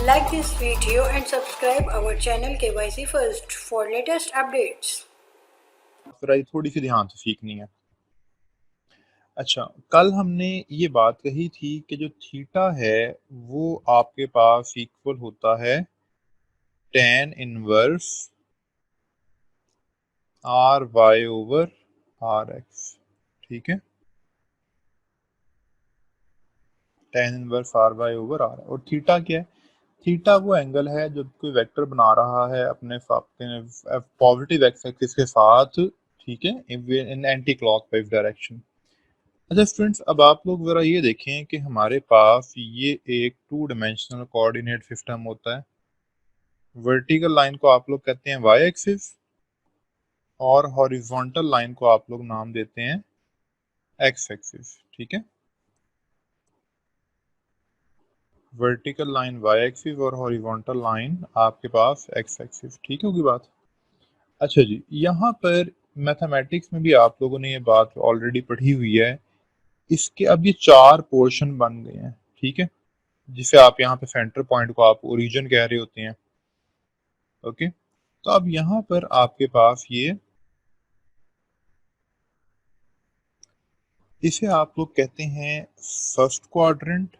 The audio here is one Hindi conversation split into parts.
Like this video and subscribe our channel KYC First for latest updates. थोड़ी सी ध्यान से सीखनी है। अच्छा, कल हमने ये बात कही थी कि जो थीटा है वो आपके पास इक्वल होता है tan inverse R Y over R X. ठीक है, tan inverse R Y over R. और थीटा क्या है? थीटा वो एंगल है जो कोई वेक्टर बना रहा है अपने पॉजिटिव एक्स एक्सिस के साथ। ठीक है, इन एंटी क्लॉकवाइज डायरेक्शन। अच्छा स्टूडेंट्स, अब आप लोग ज़रा ये देखें कि हमारे पास ये एक टू डिमेंशनल कोऑर्डिनेट सिस्टम होता है। वर्टिकल लाइन को आप लोग कहते हैं वाई एक्सिस और हॉरिजॉन्टल लाइन को आप लोग नाम देते हैं एक्स एक्सिस। ठीक है, वर्टिकल लाइन वाई एक्सिस और हॉरिजॉन्टल लाइन आपके पास एक्स एक्सिस। ठीक होगी बात? अच्छा जी, यहाँ पर मैथमेटिक्स में भी आप लोगों ने ये बात ऑलरेडी पढ़ी हुई है। इसके अब ये चार पोर्शन बन गए हैं। ठीक है, जिसे आप यहाँ पे सेंटर पॉइंट को आप ओरिजिन कह रहे होते हैं। ओके, तो अब यहाँ पर आपके पास ये, इसे आप लोग कहते हैं फर्स्ट क्वाड्रेंट,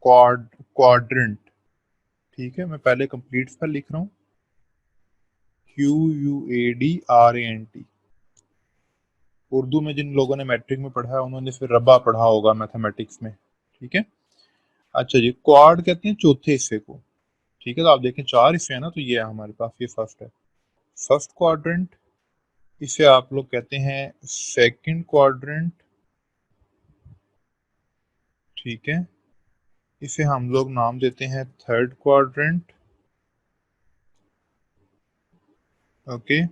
क्वाड्रेंट। ठीक है, मैं पहले कंप्लीट स्पेल लिख रहा हूँ, QUADRANT। उर्दू में जिन लोगों ने मैट्रिक में पढ़ा है उन्होंने फिर रबा पढ़ा होगा मैथमेटिक्स में। ठीक है, अच्छा जी, क्वाड कहते हैं चौथे हिस्से को। ठीक है, तो आप देखें चार हिस्से हैं ना, तो ये है हमारे पास, ये फर्स्ट है, फर्स्ट क्वाड्रेंट। इसे आप लोग कहते हैं सेकंड क्वाड्रेंट। ठीक है, इसे हम लोग नाम देते हैं थर्ड क्वाड्रेंट। ओके,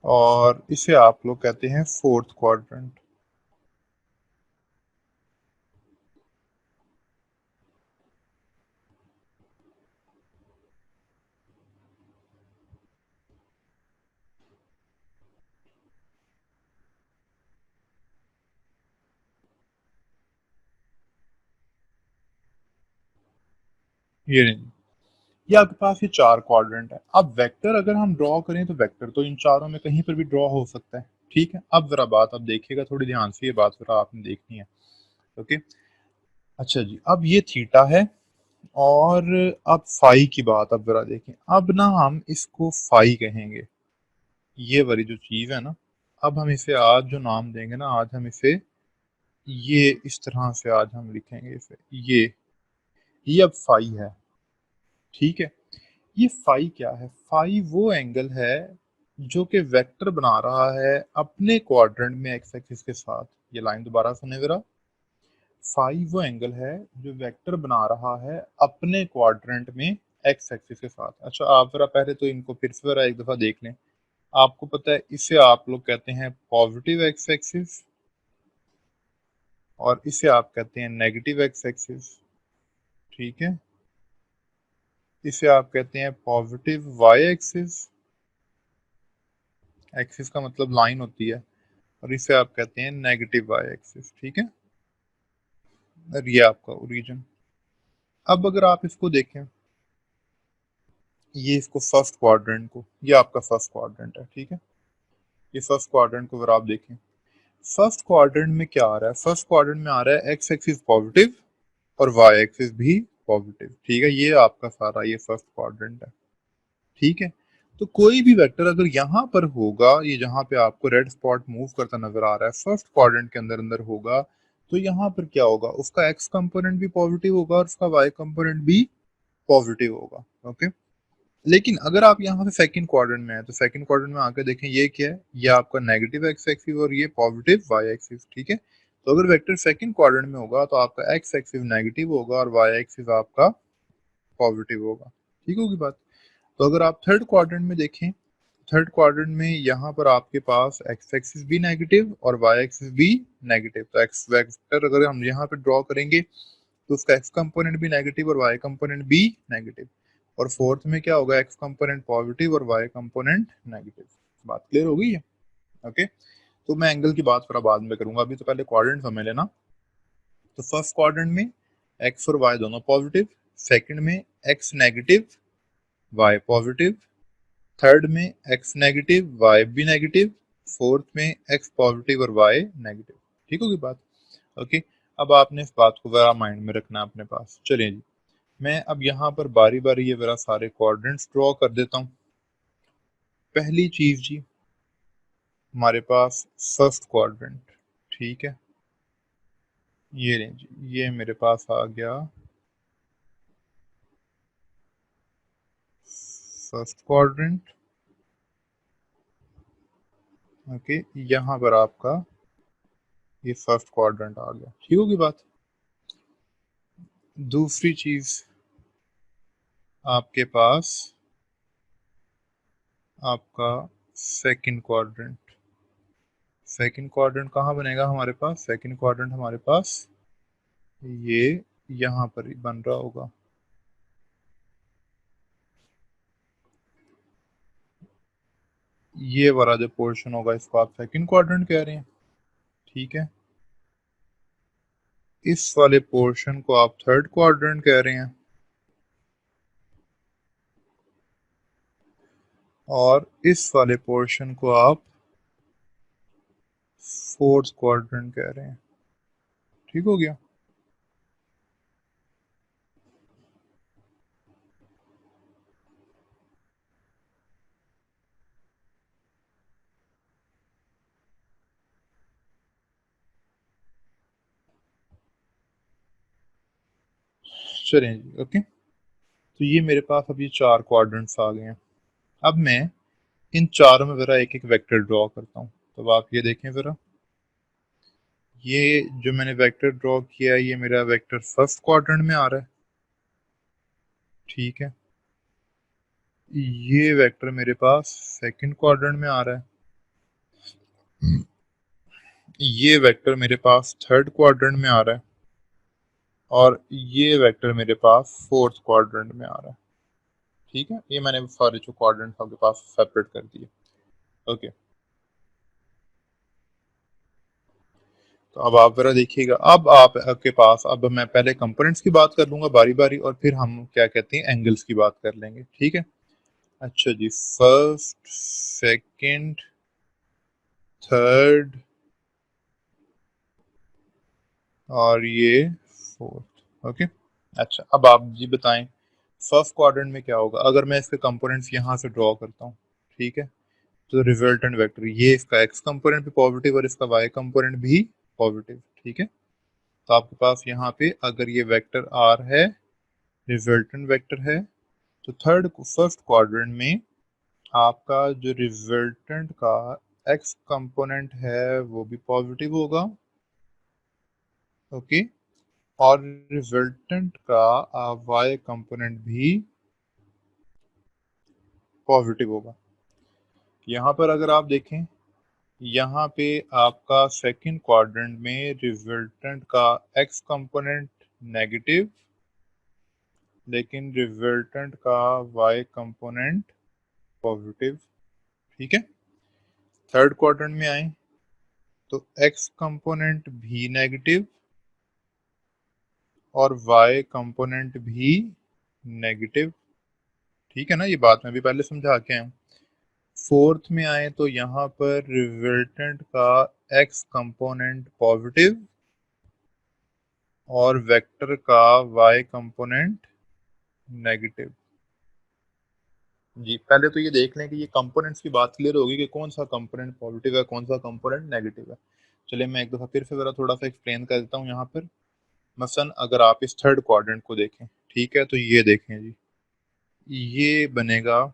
और इसे आप लोग कहते हैं फोर्थ क्वाड्रेंट। ये नहीं, ये आपके पास ये चार क्वाड्रेंट है। अब वेक्टर अगर हम ड्रॉ करें तो वेक्टर तो इन चारों में कहीं पर भी ड्रॉ हो सकता है। ठीक है, अब जरा बात आप देखिएगा थोड़ी ध्यान से, ये बात जरा आपने देखनी है। ओके, अच्छा जी, अब ये थीटा है और अब फाई की बात अब जरा देखें। अब ना हम इसको फाई कहेंगे, ये वाली जो चीज है ना। अब हम इसे आज जो नाम देंगे ना, आज हम इसे ये इस तरह से आज हम लिखेंगे इसे, ये अब फाई है। ठीक है, ये फाई क्या है? फाई वो एंगल है जो कि वेक्टर बना रहा है अपने क्वाड्रेंट में एक्स एक्सिस के साथ। ये लाइन दोबारा सुने जरा, फाई वो एंगल है जो वेक्टर बना रहा है अपने क्वाड्रेंट में एक्स एक्सिस के साथ। अच्छा, आप जरा पहले तो इनको फिर से जरा एक दफा देख लें। आपको पता है इसे आप लोग कहते हैं पॉजिटिव एक्स एक्सिस और इसे आप कहते हैं नेगेटिव एक्स एक्सिस। ठीक है, इसे आप कहते हैं पॉजिटिव वाई एक्सिस, एक्सिस का मतलब लाइन होती है, और इसे आप कहते हैं नेगेटिव वाई एक्सिस। ठीक है, और ये आपका ओरिजिन। अब अगर आप इसको देखें, ये इसको फर्स्ट क्वाड्रेंट को, ये आपका फर्स्ट क्वाड्रेंट है। ठीक है, ये फर्स्ट क्वाड्रेंट को अगर आप देखें, फर्स्ट क्वाड्रेंट में क्या आ रहा है? फर्स्ट क्वाड्रेंट में आ रहा है एक्स एक्सिस पॉजिटिव और वाई एक्सिस भी पॉजिटिव। ठीक है, ये आपका सारा ये फर्स्ट क्वाड्रेंट है। ठीक है, तो कोई भी वेक्टर अगर यहाँ पर होगा, ये जहाँ पे आपको रेड स्पॉट मूव करता नजर आ रहा है फर्स्ट क्वाड्रेंट के अंदर अंदर होगा, तो यहाँ पर क्या होगा? उसका एक्स कंपोनेंट भी पॉजिटिव होगा और उसका वाई कंपोनेंट भी पॉजिटिव होगा। ओके, लेकिन अगर आप यहाँ से सेकंड क्वाड्रेंट में है तो सेकंड क्वाड्रेंट में आकर देखें, ये क्या है? ये आपका नेगेटिव एक्स एक्सिस और ये पॉजिटिव वाई एक्सिस। ठीक है, तो अगर वेक्टर सेकंड क्वाड्रेंट में होगा तो आपका एक्स एक्सिस नेगेटिव होगा और वाई एक्सिस आपका पॉजिटिव होगा। ठीक होगी बात? तो अगर आप थर्ड क्वाड्रेंट में देखें, थर्ड क्वाड्रेंट में यहाँ पर आपके पास एक्स एक्सिस भी नेगेटिव और वाई एक्सिस भी नेगेटिव। तो एक्स वेक्टर अगर हम यहाँ पे ड्रॉ करेंगे तो उसका एक्स कंपोनेंट भी नेगेटिव और वाई कंपोनेंट भी नेगेटिव। और फोर्थ में क्या होगा? एक्स कंपोनेंट पॉजिटिव और वाई कंपोनेंट नेगेटिव। बात क्लियर हो गई है? ओके, तो मैं एंगल की बात थोड़ा बाद में करूंगा, अभी तो पहले क्वाड्रेंट समझ लेना। तो फर्स्ट क्वाड्रेंट में एक्स और वाई दोनों पॉजिटिव, सेकंड में X negative Y positive, third में एक्स नेगेटिव वाई भी नेगेटिव, फोर्थ में एक्स पॉजिटिव और वाई नेगेटिव। ठीक होगी बात? ओके, अब आपने इस बात को जरा माइंड में रखना अपने पास। चलिए जी, मैं अब यहाँ पर बारी बारी ये जरा सारे कोऑर्डिनेट्स ड्रॉ कर देता हूँ। पहली चीज जी, हमारे पास फर्स्ट क्वाड्रेंट, ठीक है, ये लें जी, ये मेरे पास आ गया फर्स्ट क्वाड्रेंट। ओके, यहाँ पर आपका ये फर्स्ट क्वाड्रेंट आ गया। ठीक होगी बात? दूसरी चीज आपके पास आपका सेकंड क्वाड्रेंट। सेकंड क्वाड्रेंट कहाँ बनेगा हमारे पास? सेकंड क्वाड्रेंट हमारे पास ये यहाँ पर ही बन रहा होगा। ये वाला जो पोर्शन होगा इसको आप सेकंड क्वाड्रेंट कह रहे हैं, ठीक है। इस वाले पोर्शन को आप थर्ड क्वाड्रेंट कह रहे हैं, और इस वाले पोर्शन को आप फोर्थ क्वाड्रेंट कह रहे हैं। ठीक हो गया? चलें जी, ओके। तो ये मेरे पास अब ये चार क्वाड्रेंट्स आ गए हैं। अब मैं इन चारों में जरा एक एक वेक्टर ड्रॉ करता हूँ। तो आप ये देखें जरा, ये जो मैंने वेक्टर ड्रॉ किया है ये मेरा वेक्टर फर्स्ट क्वाड्रेंट में आ रहा है, ठीक है। ये वेक्टर मेरे पास सेकंड क्वाड्रेंट में आ रहा है, ये वेक्टर मेरे पास थर्ड क्वाड्रेंट में आ रहा है, और ये वेक्टर मेरे पास फोर्थ क्वाड्रेंट में आ रहा है। ठीक है, ये मैंने सारे जो क्वाड्रेंट आपके पास सेपरेट कर दिए। ओके, तो अब आप जरा देखिएगा, अब आपके पास, अब मैं पहले कंपोनेंट्स की बात कर लूंगा बारी बारी, और फिर हम क्या कहते हैं एंगल्स की बात कर लेंगे, ठीक है। अच्छा जी, फर्स्ट, सेकंड, थर्ड और ये फोर्थ। ओके, अच्छा अब आप जी बताएं फर्स्ट क्वाड्रेंट में क्या होगा अगर मैं इसके कंपोनेंट्स यहाँ से ड्रॉ करता हूँ, ठीक है। तो रिजल्टेंट वेक्टर, ये इसका एक्स कंपोनेंट भी पॉजिटिव और इसका वाई कंपोनेंट भी पॉजिटिव, ठीक है। तो आपके पास यहाँ पे अगर ये वेक्टर आर है, रिजल्टेंट वेक्टर है, तो थर्ड फर्स्ट क्वाड्रेंट में आपका जो रिजल्टेंट का एक्स कंपोनेंट है वो भी पॉजिटिव होगा, ओके। और रिजल्टेंट का वाई कंपोनेंट भी पॉजिटिव होगा। यहाँ पर अगर आप देखें, यहाँ पे आपका सेकंड क्वाड्रेंट में रिजल्टेंट का एक्स कंपोनेंट नेगेटिव, लेकिन रिजल्टेंट का वाई कंपोनेंट पॉजिटिव, ठीक है। थर्ड क्वाड्रेंट में आए तो एक्स कंपोनेंट भी नेगेटिव और वाई कंपोनेंट भी नेगेटिव, ठीक है ना, ये बात मैं भी पहले समझा के आया हूँ। फोर्थ में आए तो यहाँ पर रिजल्टेंट का एक्स कंपोनेंट पॉजिटिव और वेक्टर का वाई कंपोनेंट नेगेटिव। जी पहले तो ये देख लें कि ये कंपोनेंट्स की बात क्लियर होगी कि कौन सा कंपोनेंट पॉजिटिव है कौन सा कंपोनेंट नेगेटिव है। चलिए मैं एक दफा फिर से जरा थोड़ा सा एक्सप्लेन कर देता हूँ यहाँ पर। मसलन अगर आप इस थर्ड क्वाड्रेंट को देखें, ठीक है, तो ये देखें जी, ये बनेगा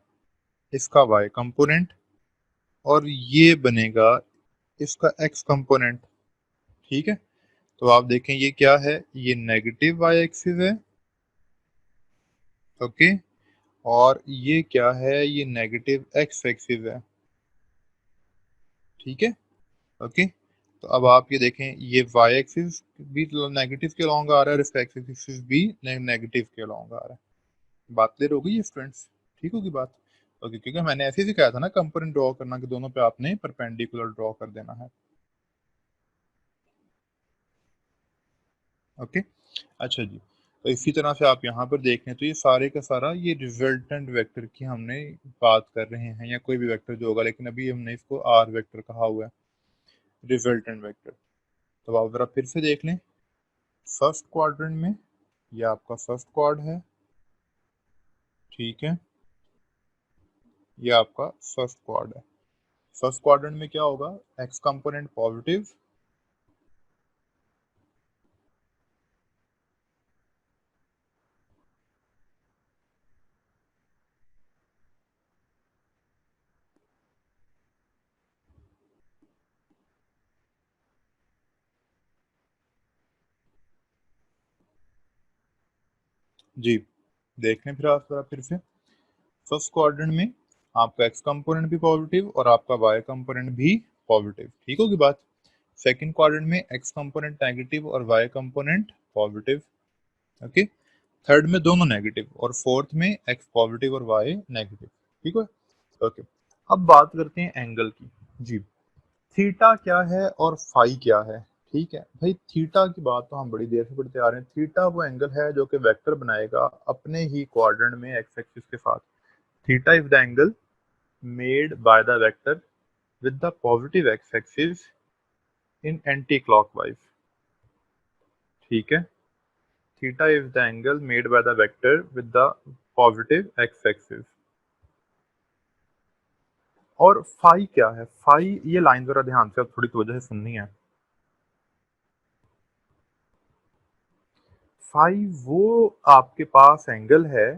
इसका वाई कंपोनेंट और ये बनेगा इसका एक्स कंपोनेंट, ठीक है। तो आप देखें ये क्या है, ये नेगेटिव वाई एक्सिस है, ओके, और ये क्या है, ये नेगेटिव एक्स एक्सिस है, ठीक है, ओके। तो अब आप ये देखें ये वाई एक्सिस भी नेगेटिव के अलॉन्ग आ रहा है और इसका एक्स एक्सिस भी नेगेटिव के अलॉन्ग आ रहा है। बात क्लियर हो गई स्टूडेंट्स? ठीक होगी बात? ओके, क्योंकि मैंने ऐसे ही सिखाया था ना कंपोनेंट ड्रॉ करना कि दोनों पे आपने परपेंडिकुलर ड्रॉ कर देना है, ओके। अच्छा जी, तो इसी तरह से आप यहाँ पर देख लें तो ये सारे का सारा ये रिजल्टेंट वेक्टर की हमने बात कर रहे हैं, या कोई भी वेक्टर जो होगा, लेकिन अभी हमने इसको आर वेक्टर कहा हुआ है, रिजल्टेंट वेक्टर। तो आप जरा फिर से देख लें, फर्स्ट क्वाड्रेंट में ये आपका फर्स्ट क्वाड है, ठीक है, ये आपका फर्स्ट क्वाड है। फर्स्ट क्वाड्रेंट में क्या होगा, एक्स कंपोनेंट पॉजिटिव, जी देख लें फिर आप जरा फिर से, फर्स्ट क्वाड्रेंट में आपका एक्स कंपोनेंट भी पॉजिटिव और आपका वाई कंपोनेंट भी पॉजिटिव, ठीक होगी बात। सेकंड क्वाड्रेंट में एक्स कंपोनेंट नेगेटिव और Y component positive, okay. Third में दोनों नेगेटिव, और फोर्थ में एक्स पॉजिटिव और वाई नेगेटिव, ठीक है, ओके। अब बात करते हैं एंगल की। जी, थीटा क्या है और फाई क्या है, ठीक है भाई। थीटा की बात तो हम बड़ी देर से पढ़ते आ रहे हैं। थीटा वो एंगल है जो कि वेक्टर बनाएगा अपने ही क्वाड्रेंट में एक्स एक्सिस के साथ। Theta is the angle made by the vector with the positive x-axis in anti-clockwise, ठीक है। Theta is the angle made by the vector with the positive x-axis। और फाई क्या है, फाई ये लाइन जरा ध्यान से अब थोड़ी तवज्जो से सुननी है। फाई वो आपके पास एंगल है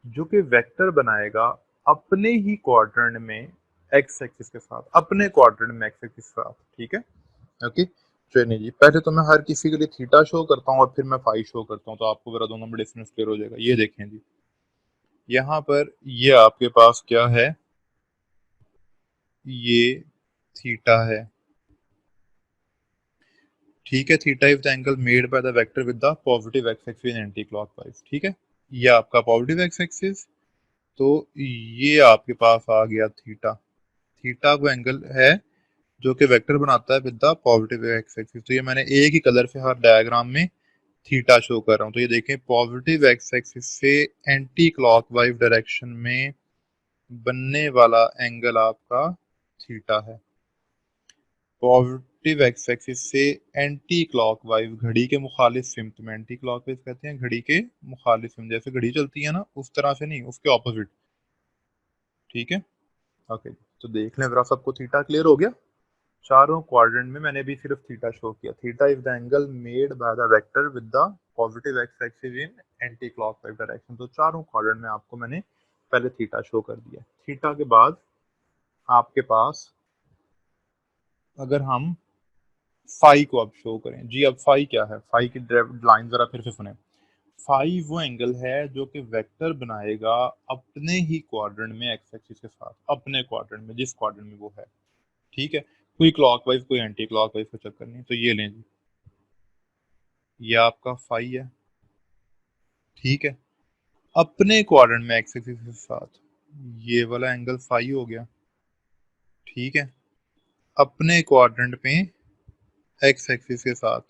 जो कि वेक्टर बनाएगा अपने ही क्वाड्रेंट में एक्स एक्सिस के साथ, अपने क्वाड्रेंट में एक्स एक्सिस के साथ, ठीक है, ओके। चलिए जी, पहले तो मैं हर किसी के लिए थीटा शो करता हूँ और फिर मैं फाई शो करता हूँ, तो आपको मेरा दोनों में डिफरेंस क्लियर हो जाएगा। ये देखें जी, यहाँ पर ये आपके पास क्या है, ये थीटा है, ठीक है। Theta is the angle made by the vector with the positive x axis in anti clockwise, ठीक है। ये आपका पॉजिटिव एक्स एक्सिस, तो ये आपके पास आ गया थीटा। थीटा वो एंगल है जो कि वेक्टर बनाता है with the positive x axis. तो ये मैंने एक ही कलर से हर डायग्राम में थीटा शो कर रहा हूँ। तो ये देखें, पॉजिटिव एक्स एक्सिस से एंटी क्लॉकवाइज डायरेक्शन में बनने वाला एंगल आपका थीटा है। पॉजिटिव एक्स एक्सिस से एंटी क्लॉकवाइज, घड़ी के मुखालिफ सिमत में, एंटी क्लॉकवाइज कहते हैं घड़ी के मुखालिफ सिमत, जैसे घड़ी चलती है ना उस तरह से नहीं, उसके ऑपोजिट, ठीक है, ओके। तो देख लें जरा, सबको थीटा क्लियर हो गया। चारों क्वाड्रेंट में मैंने भी सिर्फ थीटा शो किया। Theta is the angle made by the vector with the positive x axis in anti clockwise direction. तो चारों क्वाड्रेंट में आपको मैंने पहले थीटा शो कर दिया। थीटा के बाद आपके पास अगर हम फाई को अब शो करें जी, अब फाई क्या है, फाई की लाइन जरा फिर से सुने। फाई वो एंगल है जो कि वेक्टर बनाएगा अपने ही क्वाड्रेंट में एक्स एक्सिस के साथ, अपने क्वाड्रेंट में, जिस क्वाड्रेंट में वो है, ठीक है। कोई क्लॉकवाइज कोई एंटी क्लॉकवाइज का चक्कर नहीं। तो ये लें जी, ये आपका फाई है, ठीक है, अपने क्वाड्रेंट में एक्स एक्सिस के साथ, ये वाला एंगल फाई हो गया, ठीक है, अपने क्वाड्रेंट में एक्स एक्सिस के साथ,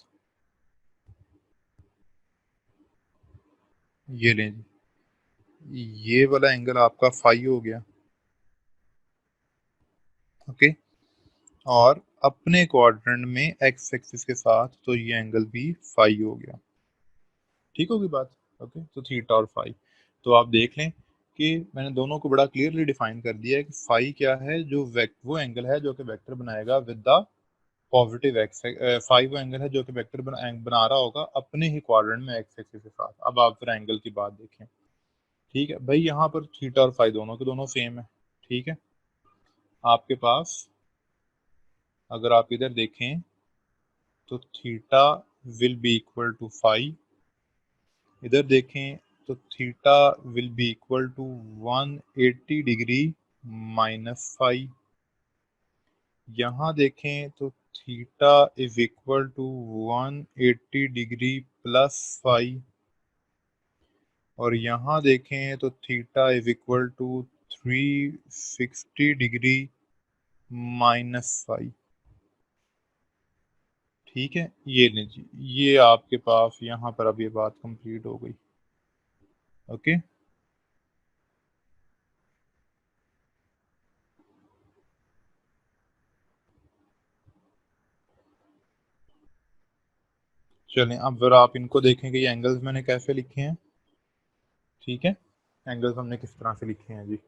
ये लें जी, ये वाला एंगल आपका फाई हो गया, ओके। और अपने क्वाड्रेंट में एक्स एक्सिस के साथ, तो ये एंगल भी फाई हो गया, ठीक होगी बात, ओके। तो थीटा और फाई, तो आप देख लें कि मैंने दोनों को बड़ा क्लियरली डिफाइन कर दिया है कि फाई क्या है, जो वो एंगल है जो कि वेक्टर बनाएगा with the positive X. Phi वो एंगल है जो कि वेक्टर बना रहा होगा अपने ही क्वाड्रेंट में एक्स एक्सिस के साथ। अब आप फिर एंगल की बात देखें, ठीक है भाई, यहाँ पर थीटा और फाई दोनों के दोनों सेम है, ठीक है। आपके पास अगर आप इधर देखें तो theta will be equal to phi, इधर देखें तो theta will be equal to 180 degree minus phi, यहाँ देखें तो theta is equal to 180 degree plus phi, और यहाँ देखें तो theta is equal to 360 degree minus phi, ठीक है, ये लीजिए, ये आपके पास यहाँ पर अब ये बात कंप्लीट हो गई। ओके, चलें अब जरा आप इनको देखें कि ये एंगल्स मैंने कैसे लिखे हैं। ठीक है, एंगल्स हमने किस तरह से लिखे हैं जी।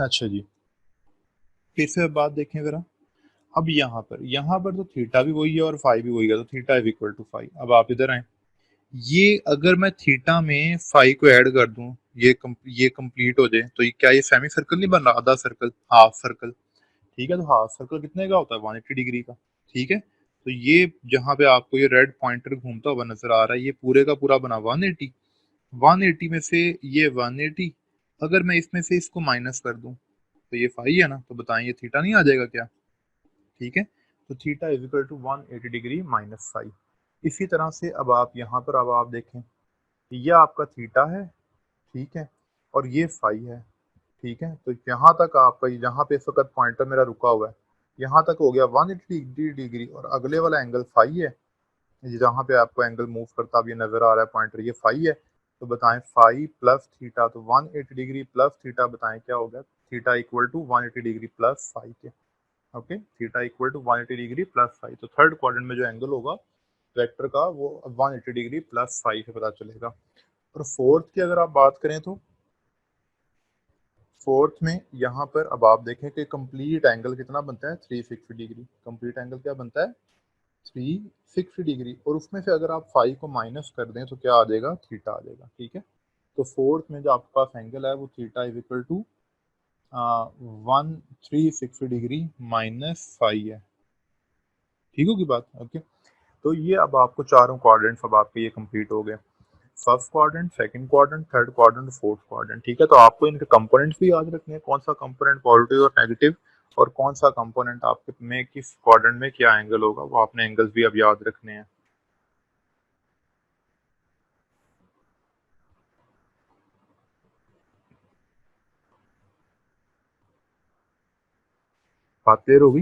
अच्छा जी, फिर से अब बात देखें जरा। अब यहाँ पर तो थीटा भी वही है और फाई भी वही है, तो theta is equal to phi. अब आप इधर आए, ये अगर मैं थीटा में फाई को ऐड कर दूं, ये कंप्लीट हो जाए, तो ये क्या, ये सेमी सर्कल नहीं बन रहा, आधा सर्कल, हाफ सर्कल। ठीक है, तो हाफ सर्कल कितने का होता है, 180 डिग्री का। ठीक है, तो ये जहां पे आपको ये रेड पॉइंटर घूमता हुआ नजर आ रहा है, ये पूरे का पूरा बना 180। 180 में से ये 180, अगर मैं इसमें से इसको माइनस कर दूं, तो ये फाई है ना, तो बताएं ये थीटा नहीं आ जाएगा क्या। ठीक है, तो theta is equal to 180 degree minus phi. इसी तरह से अब आप यहाँ पर अब आप देखें, ये आपका थीटा है, ठीक है, और ये फाई है। ठीक है, तो यहाँ तक आपका, यहाँ पे इस वक्त पॉइंटर मेरा रुका हुआ है, यहाँ तक हो गया 180 डिग्री, और अगले वाला एंगल फाई है, जहाँ पे आपको एंगल मूव करता अब ये नजर आ रहा है पॉइंटर, ये फाई है। तो बताएं फाई प्लस थीटा, तो 180 डिग्री प्लस थीटा, बताएं क्या हो गया, theta equal to 180 degree plus phi के। Okay, theta equal to 180 degree plus phi, तो थर्ड क्वाड्रेंट में जो एंगल होगा वेक्टर का, वो 180 डिग्री प्लस फाई से पता चलेगा। और फोर्थ की अगर आप बात करें, तो फोर्थ में यहाँ पर अब आप देखें कि कंप्लीट एंगल कितना बनता है, 360 डिग्री। कंप्लीट एंगल क्या बनता है, 360 डिग्री, और उसमें से अगर आप फाइव को माइनस कर दें तो क्या आ जाएगा, थीटा आ जाएगा। ठीक है, तो फोर्थ में जो आपके पास एंगल है वो theta is equal to 360 degree minus five है। ठीक होगी बात। ओके, तो ये अब आपको चारों क्वाड्रेंट्स अब आपके ये कंप्लीट हो गए, first quadrant, second quadrant, third quadrant, fourth quadrant. ठीक है, तो आपको इनके कंपोनेंट्स भी याद रखने हैं, कौन सा कंपोनेंट पॉजिटिव और नेगेटिव, और कौन सा कंपोनेंट आपके में किस क्वाड्रेंट में क्या एंगल होगा, वो आपने एंगल्स भी अब याद रखने हैं। बात क्लियर होगी।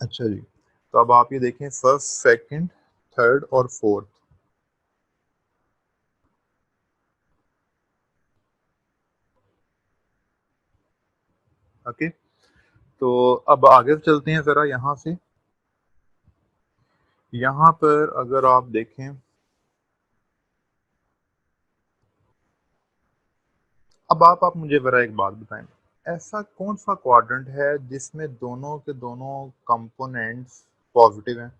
अच्छा जी, तो अब आप ये देखें, फर्स्ट, सेकंड, थर्ड और फोर्थ। ओके, तो अब आगे चलते हैं जरा यहाँ से। यहाँ पर अगर आप देखें, अब आप मुझे जरा एक बात बताएं, ऐसा कौन सा क्वाड्रेंट है जिसमें दोनों के दोनों कंपोनेंट्स पॉजिटिव हैं।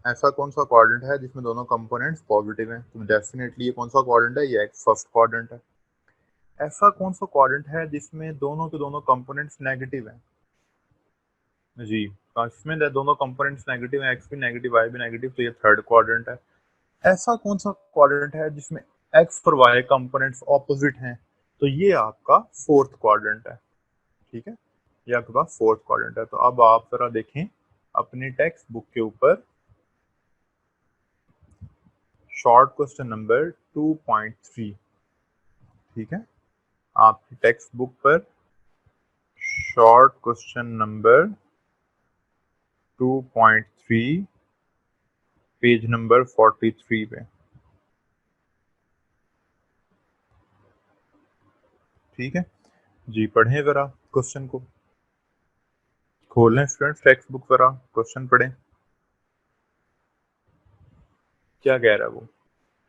ऐसा कौन सा क्वाड्रेंट है जिसमें दोनों कंपोनेंट्स पॉजिटिव हैं, तो डेफिनेटली ये कौन सा क्वाड्रेंट है, ये फर्स्ट क्वाड्रेंट है। ऐसा कौन सा क्वाड्रेंट है जिसमें दोनों के दोनों कंपोनेंट्स नेगेटिव हैं जी, तो इसमें दोनों कंपोनेंट्स नेगेटिव हैं, एक्स भी नेगेटिव, वाई भी नेगेटिव, तो ये थर्ड क्वाड्रेंट है। ऐसा कौन सा क्वाड्रेंट है जिसमें एक्स और वाई कंपोनेंट्स ऑपोजिट हैं, तो ये आपका फोर्थ क्वाड्रेंट है। ठीक है, ये आपके पास फोर्थ क्वाड्रेंट है। तो अब आप जरा देखें अपनी टेक्स्ट बुक के ऊपर शॉर्ट क्वेश्चन नंबर 2.3। ठीक है, आपकी टेक्स्ट बुक पर short question number 2.3, page number 43 पे। ठीक है जी, पढ़ें जरा क्वेश्चन को, खोल लें स्टूडेंट्स टेक्स्ट बुक, जरा क्वेश्चन पढ़ें। क्या कह रहा है वो,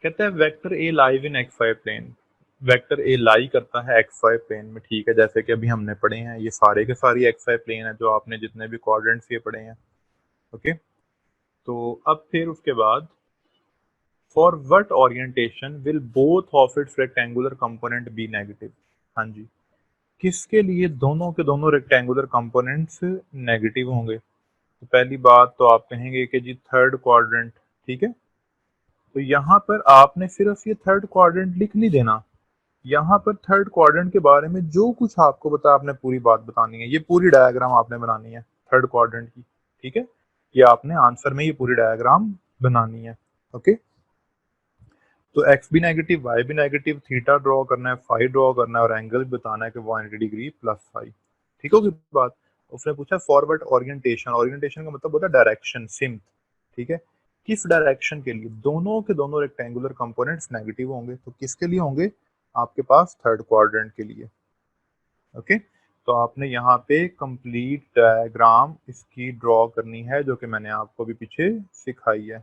कहता है vector A live in X Y plane. Vector A lie करता है एक्स वाई प्लेन में। ठीक है, जैसे कि अभी हमने पढ़े हैं, ये सारे के सारी एक्स वाई प्लेन है जो आपने जितने भी क्वाड्रेंट्स ये पढ़े हैं। ओके, तो अब फिर उसके बाद, for what orientation will both of its rectangular component be negative. हाँ जी, किसके लिए दोनों के दोनों रेक्टेंगुलर कंपोनेंट्स नेगेटिव होंगे। तो पहली बात तो आप कहेंगे कि जी थर्ड क्वाड्रेंट। ठीक है, तो यहाँ पर आपने सिर्फ ये थर्ड क्वाड्रेंट लिख नहीं देना, यहाँ पर थर्ड क्वाड्रेंट के बारे में जो कुछ आपको पता आपने पूरी बात बतानी है, ये पूरी डायग्राम आपने बनानी है थर्ड क्वाड्रेंट की। ठीक है, ये आपने आंसर में ये पूरी डायग्राम बनानी है। ओके, तो एक्स भी नेगेटिव, वाई भी नेगेटिव, थीटा ड्रॉ करना है, फाई ड्रॉ करना है, और एंगल भी बताना है कि 180 डिग्री प्लस फाई। ठीक होगी बात। उसने पूछा फॉरवर्ड ओरिएंटेशन, ओरिएंटेशन का मतलब होता है डायरेक्शन, सिम्त, ठीक है। किस डायरेक्शन के लिए? दोनों के दोनों रेक्टेंगुलर कंपोनेंट्स नेगेटिव होंगे, तो किसके लिए होंगे? आपके पास थर्ड क्वाड्रेंट के लिए। ओके, तो आपने यहाँ पे कंप्लीट डायग्राम इसकी ड्रॉ करनी है, जो कि मैंने आपको भी पीछे सिखाई है,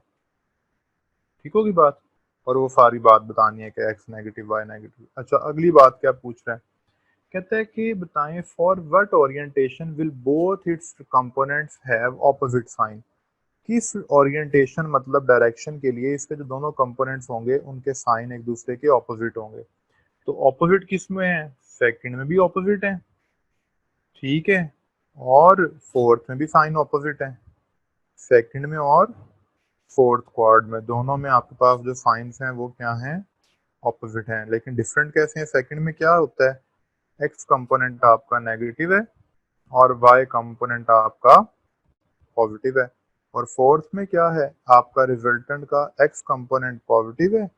ठीक होगी बात। और वो सारी बात बतानी है कि एक्स नेगेटिव वाई नेगेटिव। अच्छा, अगली बात क्या पूछ रहे हैं, कहते हैं कि बताएं for what orientation will both its components have opposite sign. किस ओरिएंटेशन मतलब डायरेक्शन के लिए इसके जो दोनों कंपोनेंट्स होंगे उनके साइन एक दूसरे के ऑपोजिट होंगे। तो ऑपोजिट किस में है? सेकंड में भी ऑपोजिट है, ठीक है, और फोर्थ में भी साइन ऑपोजिट है। सेकंड में और फोर्थ क्वाड में, दोनों में आपके पास जो साइंस हैं वो क्या हैं? ऑपोजिट हैं। लेकिन डिफरेंट कैसे हैं? सेकंड में क्या होता है, एक्स कंपोनेंट आपका नेगेटिव है और वाई कंपोनेंट आपका पॉजिटिव है। और फोर्थ में क्या है, आपका रिजल्टेंट का एक्स कंपोनेंट पॉजिटिव है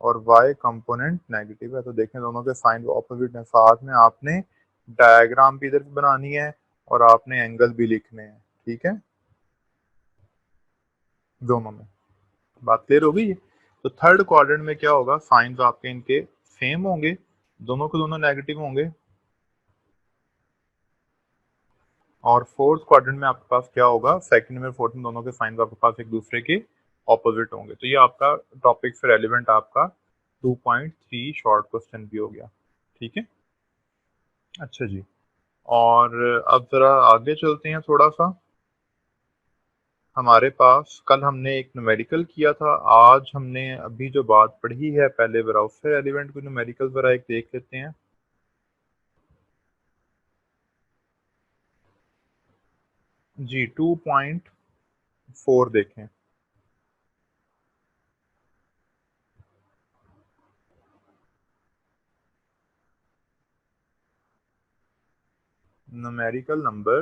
और वाई कंपोनेंट नेगेटिव है। तो देखें दोनों के साइन ऑपोजिट हैं। साथ में आपने डायग्राम भी इधर बनानी है और आपने एंगल भी लिखने हैं, ठीक है, दोनों में। बात क्लियर हो गई है? तो थर्ड क्वाड्रेंट में क्या होगा, साइंस आपके इनके सेम होंगे, दोनों के दोनों नेगेटिव होंगे। और फोर्थ क्वाड्रेंट में आपके पास क्या होगा, सेकंड में फोर्थ में दोनों के साइंस आपके पास एक दूसरे के ऑपोजिट होंगे। तो ये आपका टॉपिक से रेलिवेंट आपका 2.3 शॉर्ट क्वेश्चन भी हो गया, ठीक है। अच्छा जी, और अब जरा आगे चलते हैं थोड़ा सा। हमारे पास कल हमने एक न्यूमेरिकल किया था, आज हमने अभी जो बात पढ़ी है पहले जरा उससे रेलिवेंट कोई न्यूमेरिकल जरा एक देख लेते हैं। जी 2.4 देखें। न्यूमेरिकल नंबर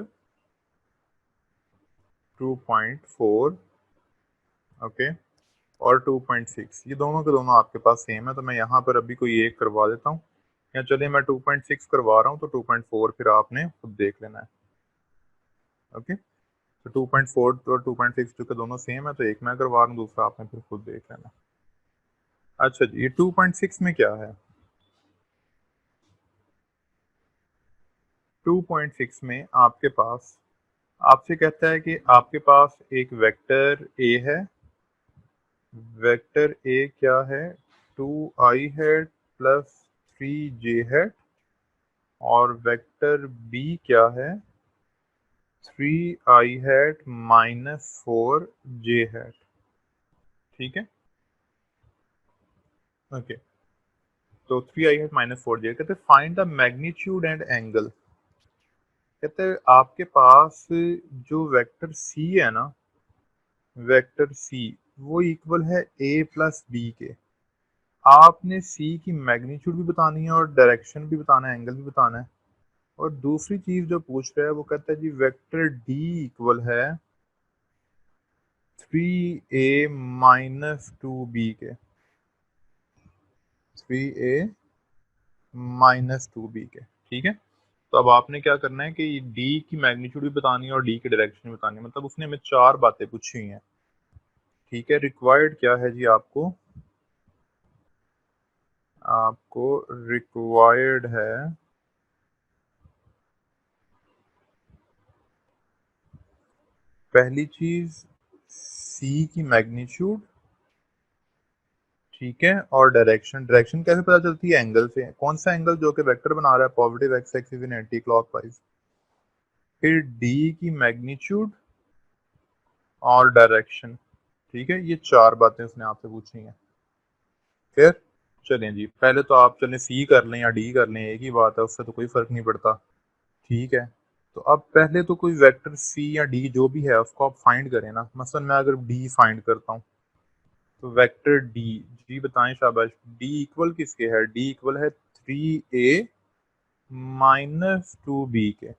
2.4, ओके, और 2.6, ये दोनों के दोनों आपके पास सेम है। तो मैं यहाँ पर अभी कोई एक करवा देता हूँ, या चलिए मैं 2.6 करवा रहा हूँ, तो 2.4 फिर आपने खुद देख लेना है। ओके, तो 2.4 और 2.6 जो कि दोनों सेम है, तो एक मैं करवा रहा हूँ, दूसरा आपने फिर खुद देख लेना। अच्छा जी, ये 2.6 में क्या है? 2.6 में आपके पास आपसे कहता है कि आपके पास एक वेक्टर ए है। वेक्टर ए क्या है? 2i hat plus 3j hat. और वेक्टर बी क्या है? 3i hat minus 4j hat, ठीक है। ओके, तो 3i हैट माइनस 4j, कहते हैं find the magnitude and angle. कहते हैं आपके पास जो वेक्टर सी है ना, वेक्टर सी, वो इक्वल है ए प्लस बी के। आपने सी की मैग्नीट्यूड भी बतानी है और डायरेक्शन भी बताना है, एंगल भी बताना है। और दूसरी चीज जो पूछ रहा है वो कहता है जी वेक्टर डी इक्वल है 3a माइनस 2b के, 3a माइनस 2b के, ठीक है। तो अब आपने क्या करना है कि डी की मैग्नीट्यूड भी बतानी है और डी की डायरेक्शन भी बतानी है। मतलब उसने हमें चार बातें पूछी हुई हैं, ठीक है। रिक्वायर्ड क्या है जी, आपको आपको रिक्वायर्ड है पहली चीज सी की मैग्नीट्यूड, ठीक है, और डायरेक्शन। डायरेक्शन कैसे पता चलती है? एंगल से। कौन सा एंगल? जो कि वेक्टर बना रहा है पॉजिटिव एक्स एक्सिस इन एंटी क्लॉकवाइज। फिर डी की मैग्नीट्यूड और डायरेक्शन, ठीक है। ये चार बातें उसने आपसे पूछी हैं। फिर चलें जी, पहले तो आप चलें सी कर लें या डी कर लें, एक ही बात है, उससे तो कोई फर्क नहीं पड़ता, ठीक है। तो अब पहले तो कोई वेक्टर सी या डी जो भी है उसको आप फाइंड करें ना। मसलन मैं अगर डी फाइंड करता हूँ, तो वेक्टर डी, जी बताएं शाबाश, डी इक्वल किसके है? डी इक्वल है 3a माइनस 2b के।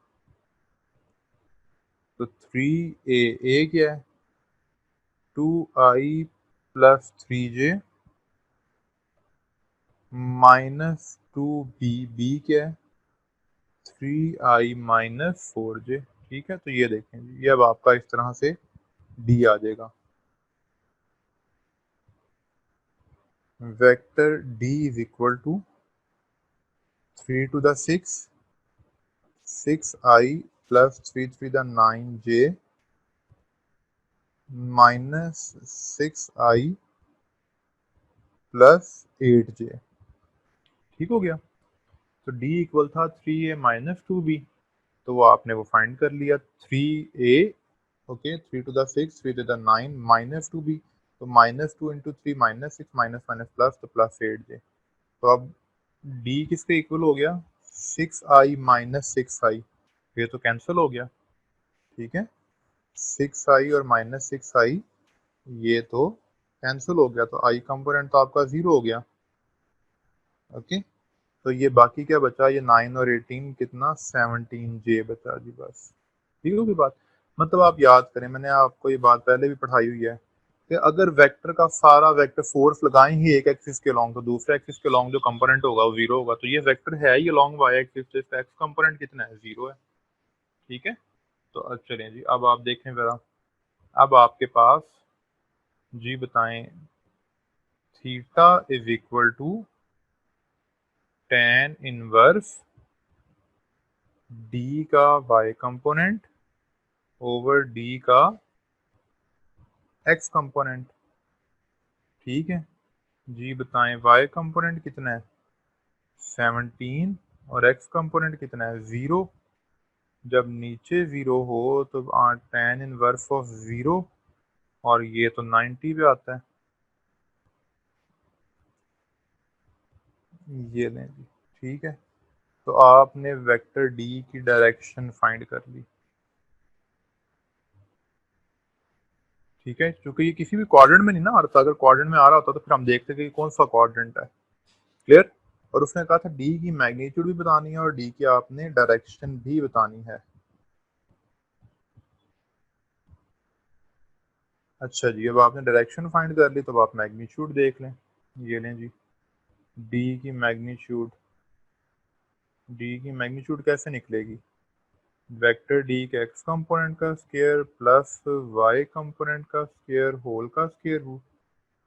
तो 3a क्या है? 2i plus 3j minus 2b, b क्या है? 3i minus 4j। ठीक है, तो ये देखें जी, ये अब आपका इस तरह से डी आ जाएगा। Vector D is equal to 3 to the 6, 6i plus 3 3 the 9j minus 6i plus 8j। ठीक हो गया। तो d इक्वल था 3a माइनस 2b, तो वो आपने वो फाइंड कर लिया 3a, okay, 3 to the 6, 3 to the 9 minus 2b, तो minus 2 into 3 minus 6 minus minus plus, तो प्लस 8j। तो अब d किसके इक्वल हो गया, 6i माइनस 6i, ये तो कैंसिल हो गया। ठीक है, 6i और माइनस 6i ये तो कैंसिल हो गया, तो i कंपोनेंट तो आपका 0 हो गया। ओके, तो ये बाकी क्या बचा, ये 9 और 18 कितना, 17j बचा जी बस। ठीक होगी बात। मतलब आप याद करें, मैंने आपको ये बात पहले भी पढ़ाई हुई है कि अगर वेक्टर का सारा वेक्टर फोर्स लगाएं ही एक एक्सिस के लॉन्ग, तो दूसरे एक्सिस के लॉन्ग जो कंपोनेंट होगा वो 0 होगा। तो ये वेक्टर है ही लॉन्ग वाई एक्सिस, तो इसका एक्स कंपोनेंट कितना है, 0 है। ठीक है, तो अब चलें जी, अब आप देखें जरा, अब आपके पास जी बताएं, theta is equal to tan inverse D का y कंपोनेंट ओवर डी का x कंपोनेंट। ठीक है जी, बताएं y कंपोनेंट कितना है, 17, और x कंपोनेंट कितना है, 0। जब नीचे 0 हो तो tan इनवर्स ऑफ 0, और ये तो 90 पे आता है। ये लें जी, ठीक है, तो आपने वेक्टर डी की डायरेक्शन फाइंड कर ली। ठीक है, क्योंकि ये किसी भी क्वाड्रेंट में नहीं ना आ रहा था, अगर क्वाड्रेंट में आ रहा होता तो फिर हम देखते कि कौन सा क्वाड्रेंट है। क्लियर। और उसने कहा था डी की मैग्नीट्यूड भी बतानी है और डी की आपने डायरेक्शन भी बतानी है। अच्छा जी, अब आपने डायरेक्शन फाइंड कर ली, तो अब आप मैग्नीट्यूड देख लें। ये लें जी, डी की मैग्नीट्यूड, डी की मैग्नीट्यूड कैसे निकलेगी, वेक्टर डी के एक्स कंपोनेंट का स्क्वायर प्लस वाई कंपोनेंट का स्क्वायर होल का स्क्वायर रूट।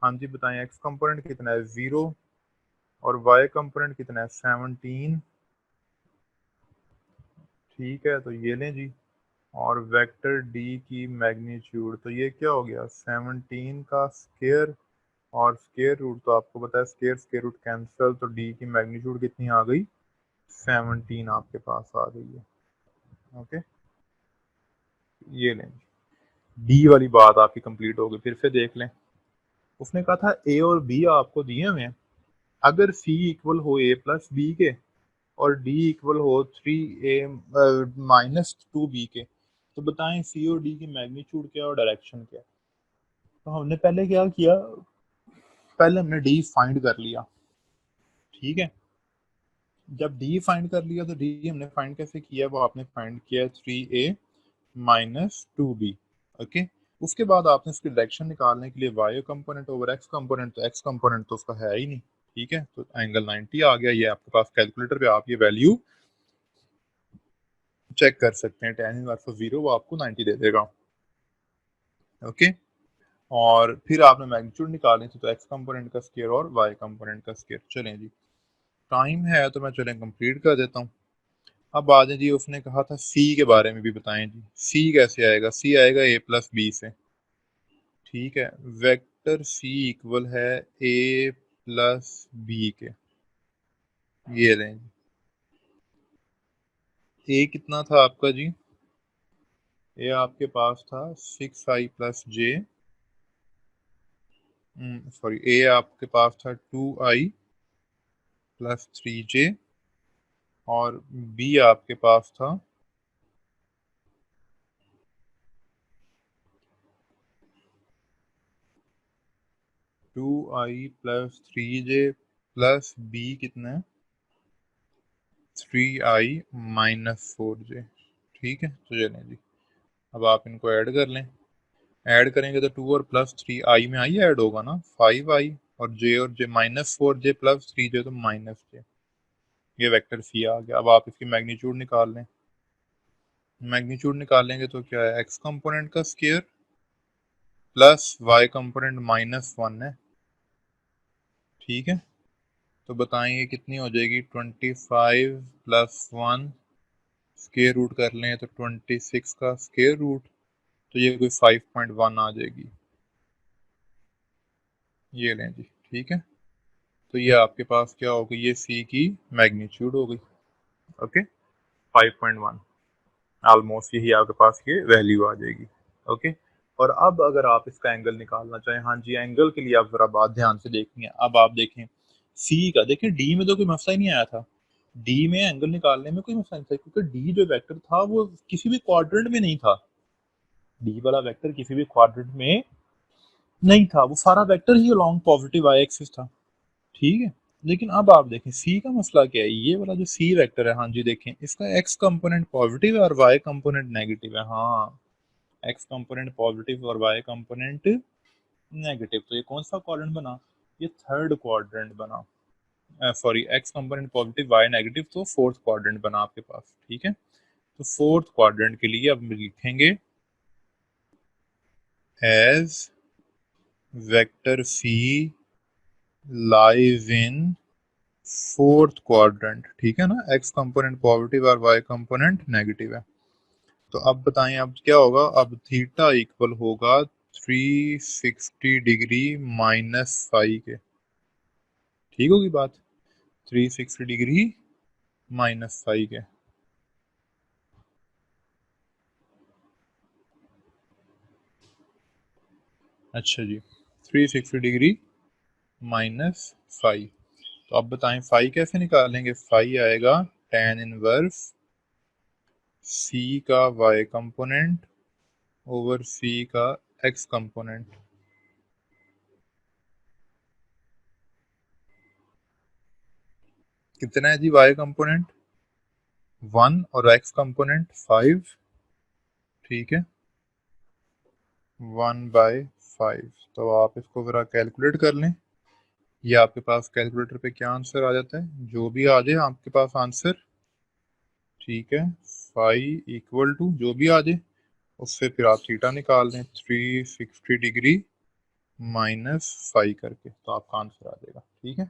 हाँ जी, बताएं एक्स कंपोनेंट कितना है, 0, और वाई कंपोनेंट कितना है, 17। ठीक है, तो ये लें जी, और वेक्टर डी की मैग्नीट्यूड, तो ये क्या हो गया, 17 का स्क्वायर और स्क्वायर रूट, तो आपको पता है स्क्वायर स्क्वायर रूट कैंसिल, तो डी की मैग्नीट्यूड कितनी आ गई, 17 आपके पास आ गई है। ओके, ये लें, डी वाली बात आपकी कंप्लीट हो गई। फिर से देख लें, उसने कहा था ए और बी आपको दिए हुए हैं, अगर सी इक्वल हो ए प्लस बी के और डी इक्वल हो 3a माइनस 2b के, तो बताएं सी और डी की मैग्नीट्यूड क्या और डायरेक्शन क्या। तो हमने पहले क्या किया, पहले हमने डी फाइंड कर लिया। ठीक है, जब डी फाइंड कर लिया तो डी हमने फाइंड कैसे किया, वो आपने फाइंड किया 3a माइनस 2b। ओके, उसके बाद आपने इसकी डायरेक्शन निकालने के लिए y component over x component, तो एक्स कंपोनेंट तो उसका है ही नहीं। ठीक है, तो एंगल 90 आ गया, ये आपके पास कैलकुलेटर पे आप ये वैल्यू चेक कर सकते हैं, tan इनवर्स ऑफ 0 वो आपको 90 दे देगा। ओके, और फिर आपने मैग्नीट्यूड निकालनी थी, तो एक्स कंपोनेंट का स्क्वायर और वाई कंपोनेंट का स्क्वायर। चलें जी, टाइम है तो मैं चलें कंप्लीट कर देता हूँ। अब आ जाए जी, उसने कहा था सी के बारे में भी बताएं जी, सी कैसे आएगा, सी आएगा a प्लस बी से। ठीक है, वेक्टर सी इक्वल है a प्लस बी के। ये लें जी, a कितना था आपका जी, a आपके पास था 6i प्लस जे, सॉरी ए आपके पास था 2i प्लस 3j, और बी आपके पास था 2i plus 3j plus B कितना है, 3i माइनस 4j। ठीक है, तो चलें जी, अब आप इनको ऐड कर लें। ऐड करेंगे तो 2 और प्लस 3 i में आई ऐड होगा ना, 5i, और j जे माइनस 4j प्लस 3j तो माइनस j। ये वेक्टर सी आ गया। अब आप इसकी मैग्नीट्यूड निकाल लें। मैग्नीट्यूड निकालेंगे तो क्या है, एक्स कंपोनेंट का स्क्वायर प्लस वाई कंपोनेंट -1 है, ठीक है। तो बताएं ये कितनी हो जाएगी, 25 + 1 स्क्वायर रूट कर लें तो 26 का स्क्वायर रूट, तो ये कोई 5.1 आ जाएगी। ये लें जी, ठीक है। तो ये आपके पास क्या हो गई, ये सी की मैग्नीट्यूड हो गई। ओके, 5.1 ऑलमोस्ट यही आपके पास ये वैल्यू आ जाएगी। ओके, और अब अगर आप इसका एंगल निकालना चाहें, हाँ जी, एंगल के लिए आप जरा बात ध्यान से देखनी है। अब आप देखें सी का, देखें डी में तो कोई मसला ही नहीं आया था, डी में एंगल निकालने में कोई मसला नहीं था, क्योंकि डी जो वेक्टर था वो किसी भी क्वाड्रेंट में नहीं था। डी वाला वेक्टर किसी भी क्वाड्रेंट में नहीं था, वो सारा वेक्टर ही अलोंग पॉजिटिव वाई एक्सिस था, ठीक है। लेकिन अब आप देखें सी का मसला क्या है, ये वाला जो सी वेक्टर है, हाँ जी देखें इसका एक्स कंपोनेंट पॉजिटिव है और वाई कंपोनेंट नेगेटिव है। हाँ, एक्स कंपोनेंट पॉजिटिव और वाई कंपोनेंट नेगेटिव, तो ये कौन सा क्वाड्रेंट बना, ये थर्ड क्वाड्रेंट बना। Sorry, x component positive y negative, तो फोर्थ क्वाड्रेंट बना आपके पास, ठीक है। तो फोर्थ क्वाड्रेंट के लिए अब लिखेंगे as vector C lies in fourth quadrant, ठीक है ना। एक्स कंपोनेंट पॉजिटिव और वाई कंपोनेंट नेगेटिव है। तो अब बताएं अब क्या होगा, अब थीटा इक्वल होगा 360 डिग्री -फाई के, ठीक होगी बात, 360 डिग्री -फाई के। अच्छा जी, 360 डिग्री -फाई। तो अब बताएं फाई कैसे निकालेंगे, फाई आएगा tan इनवर्स सी का वाई कंपोनेंट ओवर सी का एक्स कंपोनेंट। कितना है जी वाई कंपोनेंट, 1 और एक्स कंपोनेंट 5, ठीक है, 1/5। तो आप इसको ज़रा कैलकुलेट कर लें, ये आपके पास कैलकुलेटर पे क्या आंसर आ जाता है, जो भी आ जाए आपके पास आंसर, ठीक है। फाई इक्वल टू जो भी आ जाए उससे फिर आप थीटा निकाल लें, 360 डिग्री -फाई करके, तो आपका आंसर आ जाएगा, ठीक है।